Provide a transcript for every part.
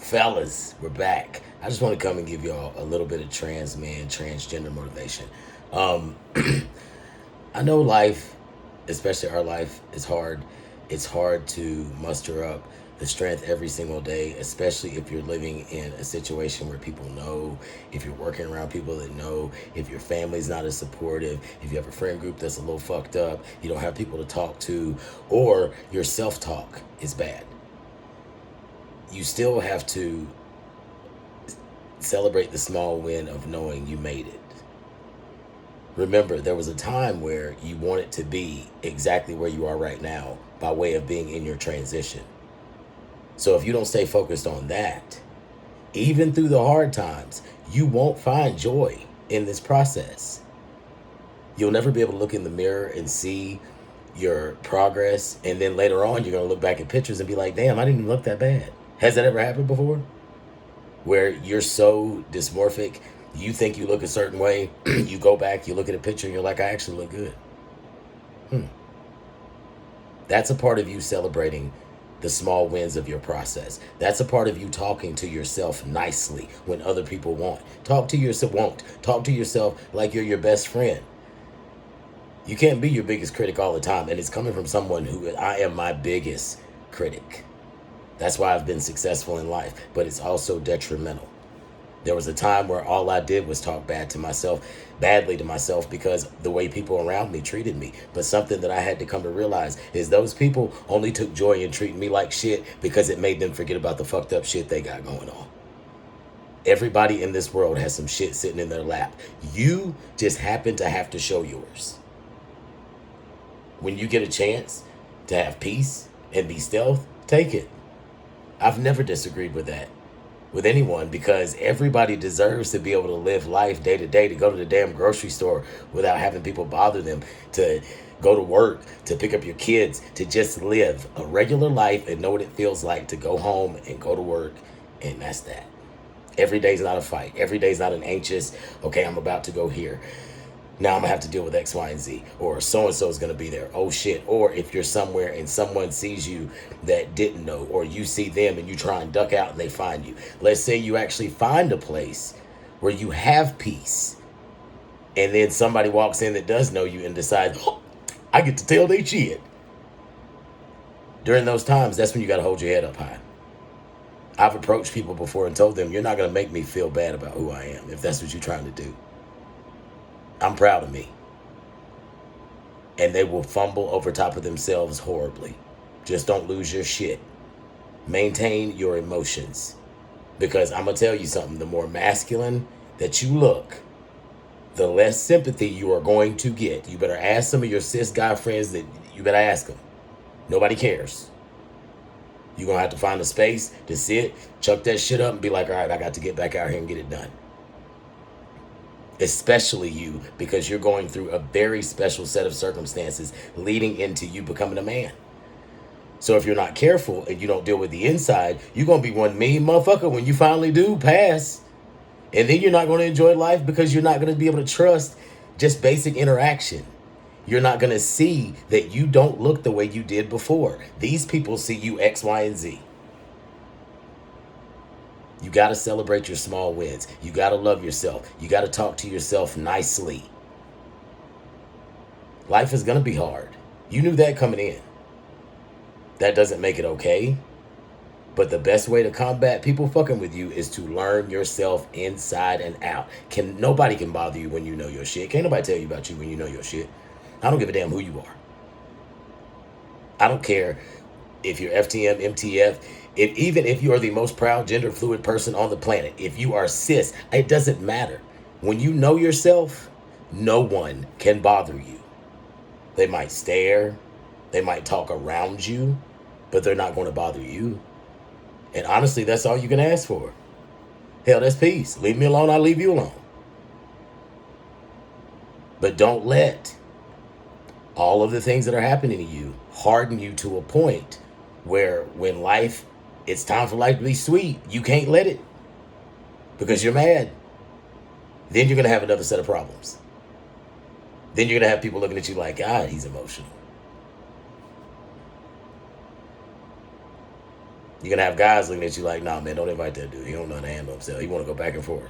Fellas, we're back. I just want to come and give y'all a little bit of trans man, transgender motivation. Um, I know life, especially our life, is hard. It's hard to muster up the strength every single day, especially if you're living in a situation where people know, if you're working around people that know, if your family's not as supportive, if you have a friend group that's a little fucked up, you don't have people to talk to, or your self-talk is bad. You still have to celebrate the small win of knowing you made it. Remember, there was a time where you wanted to be exactly where you are right now by way of being in your transition. So if you don't stay focused on that, even through the hard times, you won't find joy in this process. You'll never be able to look in the mirror and see your progress. And then later on, you're going to look back at pictures and be like, damn, I didn't even look that bad. Has that ever happened before? Where you're so dysmorphic, you think you look a certain way, you go back, you look at a picture, and you're like, I actually look good. That's a part of you celebrating the small wins of your process. That's a part of you talking to yourself nicely when other people won't. Talk to yourself like you're your best friend. You can't be your biggest critic all the time, and it's coming from someone who I am my biggest critic. That's why I've been successful in life, but it's also detrimental. There was a time where all I did was talk badly to myself because the way people around me treated me. But something that I had to come to realize is those people only took joy in treating me like shit because it made them forget about the fucked up shit they got going on. Everybody in this world has some shit sitting in their lap. You just happen to have to show yours. When you get a chance to have peace and be stealth, take it. I've never disagreed with that with anyone because everybody deserves to be able to live life day to day, to go to the damn grocery store without having people bother them, to go to work, to pick up your kids, to just live a regular life and know what it feels like to go home and go to work. And that's that. Every day's not a fight. Every day's not an anxious, okay, I'm about to go here. Now I'm gonna have to deal with X, Y, and Z, or so-and-so is gonna be there. Oh shit. Or if you're somewhere and someone sees you that didn't know, or you see them and you try and duck out and they find you. Let's say you actually find a place where you have peace, and then somebody walks in that does know you and decides, oh, I get to tell they shit. During those times, that's when you gotta hold your head up high. I've approached people before and told them, you're not gonna make me feel bad about who I am if that's what you're trying to do. I'm proud of me. And they will fumble over top of themselves horribly. Just don't lose your shit. Maintain your emotions. Because I'm going to tell you something. The more masculine that you look, the less sympathy you are going to get. You better ask some of your cis guy friends that you better ask them. Nobody cares. You're going to have to find a space to sit, chuck that shit up and be like, all right, I got to get back out here and get it done. Especially you, because you're going through a very special set of circumstances leading into you becoming a man. So if you're not careful and you don't deal with the inside, you're going to be one mean motherfucker when you finally do pass. And then you're not going to enjoy life because you're not going to be able to trust just basic interaction. You're not going to see that you don't look the way you did before. These people see you X, Y, and Z. You got to celebrate your small wins. You got to love yourself. You got to talk to yourself nicely. Life is going to be hard. You knew that coming in. That doesn't make it okay. But the best way to combat people fucking with you is to learn yourself inside and out. Nobody can bother you when you know your shit. Can't nobody tell you about you when you know your shit. I don't give a damn who you are. I don't care if you're FTM, MTF, even if you are the most proud gender fluid person on the planet, if you are cis, it doesn't matter. When you know yourself, no one can bother you. They might stare, they might talk around you, but they're not going to bother you. And honestly, that's all you can ask for. Hell, that's peace. Leave me alone, I'll leave you alone. But don't let all of the things that are happening to you harden you to a point where when it's time for life to be sweet, you can't let it because you're mad. Then you're going to have another set of problems. Then you're going to have people looking at you like, God, he's emotional. You're going to have guys looking at you like, nah, man, don't invite that dude. He don't know how to handle himself. He want to go back and forth.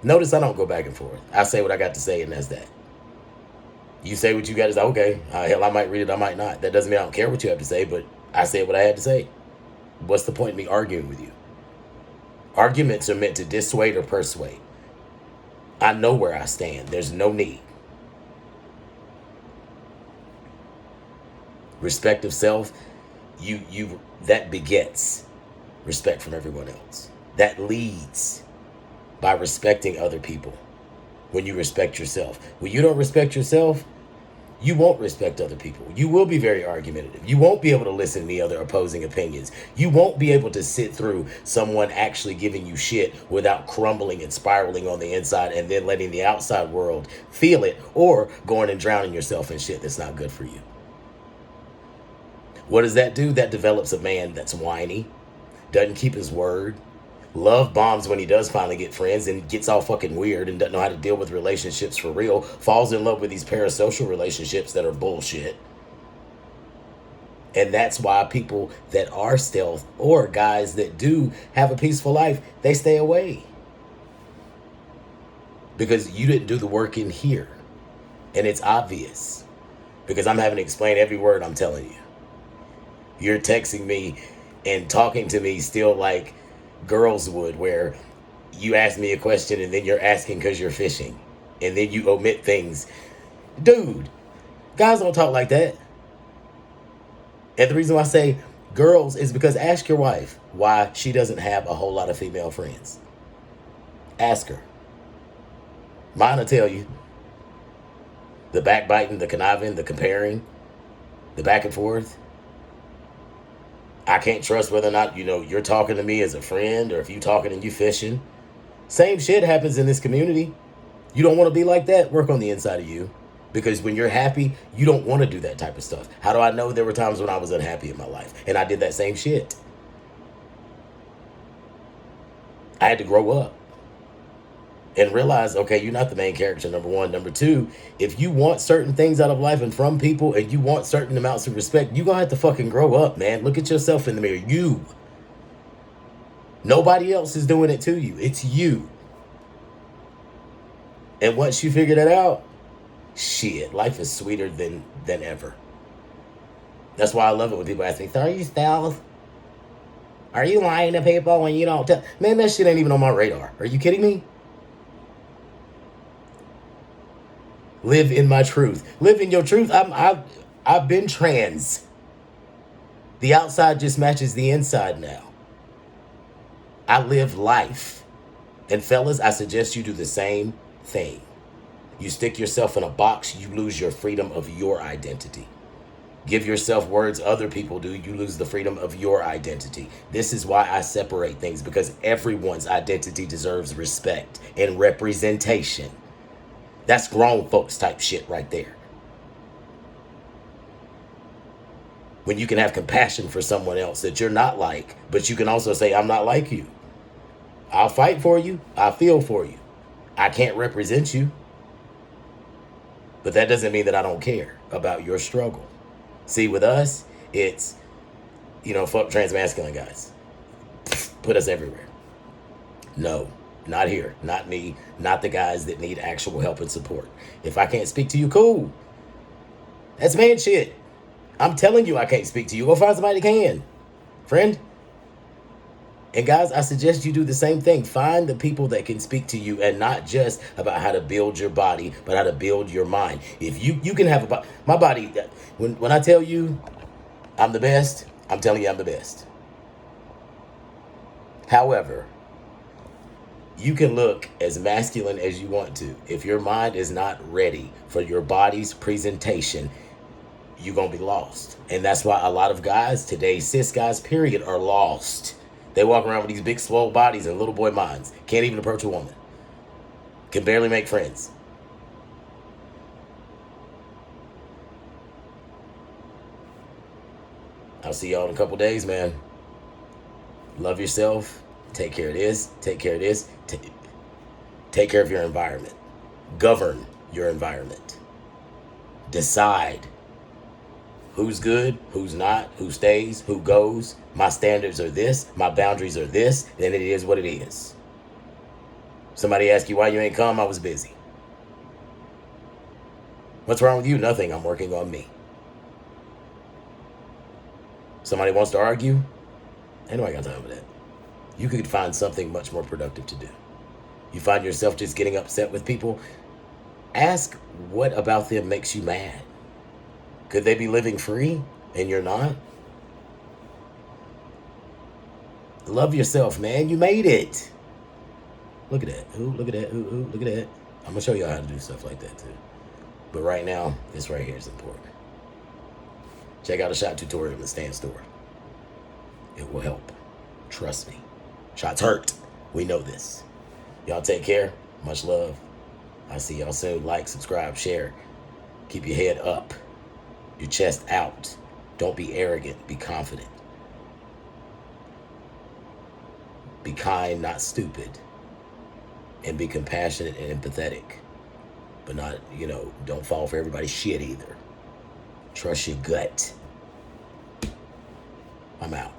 Notice I don't go back and forth. I say what I got to say, and that's that. You say what you got to say. Okay, hell, I might read it, I might not. That doesn't mean I don't care what you have to say, but I said what I had to say. What's the point in me arguing with you? Arguments are meant to dissuade or persuade. I know where I stand. There's no need. Respect of self, that begets respect from everyone else. That leads by respecting other people. When you respect yourself. When you don't respect yourself, you won't respect other people. You will be very argumentative. You won't be able to listen to the other opposing opinions. You won't be able to sit through someone actually giving you shit without crumbling and spiraling on the inside and then letting the outside world feel it, or going and drowning yourself in shit that's not good for you. What does that do? That develops a man that's whiny, doesn't keep his word, love bombs when he does finally get friends, and gets all fucking weird and doesn't know how to deal with relationships for real, falls in love with these parasocial relationships that are bullshit. And that's why people that are stealth, or guys that do have a peaceful life, they stay away. Because you didn't do the work in here. And it's obvious. Because I'm having to explain every word I'm telling you. You're texting me and talking to me still like girls would, where you ask me a question and then you're asking because you're fishing, and then you omit things. Dude, guys don't talk like that. And the reason why I say girls is because ask your wife why she doesn't have a whole lot of female friends. Ask her. Mine will tell you. The backbiting, the conniving, the comparing, the back and forth. I can't trust whether or not, you're talking to me as a friend, or if you talking and you fishing. Same shit happens in this community. You don't want to be like that? Work on the inside of you. Because when you're happy, you don't want to do that type of stuff. How do I know? There were times when I was unhappy in my life, and I did that same shit. I had to grow up and realize, okay, you're not the main character, number one. Number two, if you want certain things out of life and from people, and you want certain amounts of respect, you're going to have to fucking grow up, man. Look at yourself in the mirror. You. Nobody else is doing it to you. It's you. And once you figure that out, shit, life is sweeter than ever. That's why I love it when people ask me, so are you stealth? Are you lying to people when you don't tell? Man, that shit ain't even on my radar. Are you kidding me? Live in my truth. Live in your truth. I've been trans. The outside just matches the inside now. I live life. And fellas, I suggest you do the same thing. You stick yourself in a box, you lose your freedom of your identity. Give yourself words other people do, you lose the freedom of your identity. This is why I separate things, because everyone's identity deserves respect and representation. That's grown folks type shit right there. When you can have compassion for someone else that you're not like, but you can also say, I'm not like you. I'll fight for you. I feel for you. I can't represent you. But that doesn't mean that I don't care about your struggle. See, with us, it's, fuck transmasculine guys. Put us everywhere. No, not here. Not me. Not the guys that need actual help and support. If I can't speak to you, cool. That's man shit. I'm telling you I can't speak to you. Go find somebody that can. Friend. And guys, I suggest you do the same thing. Find the people that can speak to you, and not just about how to build your body, but how to build your mind. If you can have my body, when I tell you I'm the best, I'm telling you I'm the best. However, you can look as masculine as you want to. If your mind is not ready for your body's presentation, you're going to be lost. And that's why a lot of guys today, cis guys, period, are lost. They walk around with these big, swole bodies and little boy minds. Can't even approach a woman. Can barely make friends. I'll see y'all in a couple days, man. Love yourself. Take care of this. Take care of this. Take care of your environment. Govern your environment. Decide who's good, who's not, who stays, who goes. My standards are this, my boundaries are this, then it is what it is. Somebody ask you why you ain't come, I was busy. What's wrong with you? Nothing, I'm working on me. Somebody wants to argue, ain't nobody got time for that. You could find something much more productive to do. You find yourself just getting upset with people, ask what about them makes you mad. Could they be living free and you're not? Love yourself, man. You made it. Look at that. Ooh, look at that. Ooh, look at that. I'm going to show y'all how to do stuff like that too. But right now, this right here is important. Check out a shot tutorial in the Stand store. It will help. Trust me. Shots hurt. We know this. Y'all take care. Much love. I'll see y'all soon. Like, subscribe, share. Keep your head up. Your chest out. Don't be arrogant. Be confident. Be kind, not stupid. And be compassionate and empathetic. But not, don't fall for everybody's shit either. Trust your gut. I'm out.